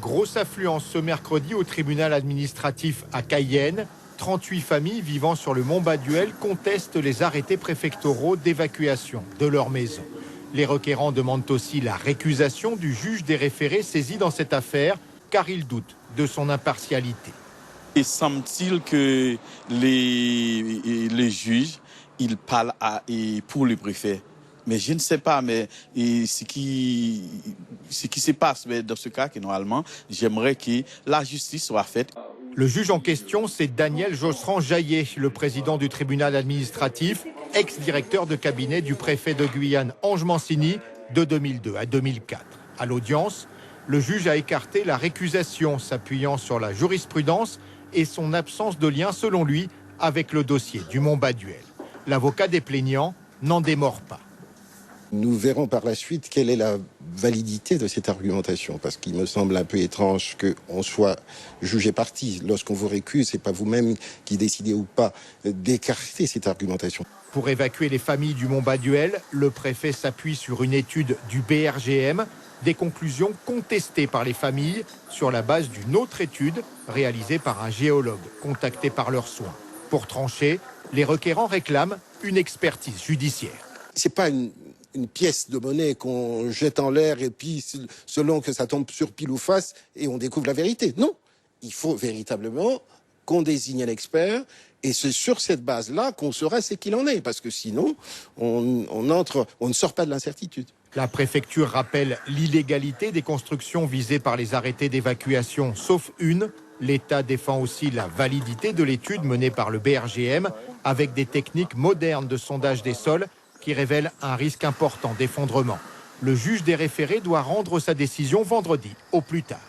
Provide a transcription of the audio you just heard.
Grosse affluence ce mercredi au tribunal administratif à Cayenne. 38 familles vivant sur le Mont Baduel contestent les arrêtés préfectoraux d'évacuation de leur maison. Les requérants demandent aussi la récusation du juge des référés saisi dans cette affaire, car ils doutent de son impartialité. Il semble-t-il que les juges, ils parlent pour le préfet. Mais je ne sais pas, mais ce qui se passe dans ce cas, que normalement, j'aimerais que la justice soit faite. Le juge en question, c'est Daniel Josserand-Jaillet, le président du tribunal administratif, ex-directeur de cabinet du préfet de Guyane, Ange Mancini, de 2002 à 2004. À l'audience, le juge a écarté la récusation, s'appuyant sur la jurisprudence et son absence de lien, selon lui, avec le dossier du Mont Baduel. L'avocat des plaignants n'en démord pas. Nous verrons par la suite quelle est la validité de cette argumentation, parce qu'il me semble un peu étrange qu'on soit jugé parti. Lorsqu'on vous récuse, ce n'est pas vous-même qui décidez ou pas d'écarter cette argumentation. Pour évacuer les familles du Mont Baduel, le préfet s'appuie sur une étude du BRGM, des conclusions contestées par les familles sur la base d'une autre étude réalisée par un géologue contacté par leurs soins. Pour trancher, les requérants réclament une expertise judiciaire. C'est pas une pièce de monnaie qu'on jette en l'air et puis selon que ça tombe sur pile ou face et on découvre la vérité. Non, il faut véritablement qu'on désigne un expert et c'est sur cette base-là qu'on saura ce qu'il en est, parce que sinon on ne sort pas de l'incertitude. La préfecture rappelle l'illégalité des constructions visées par les arrêtés d'évacuation, sauf une. L'État défend aussi la validité de l'étude menée par le BRGM avec des techniques modernes de sondage des sols qui révèle un risque important d'effondrement. Le juge des référés doit rendre sa décision vendredi au plus tard.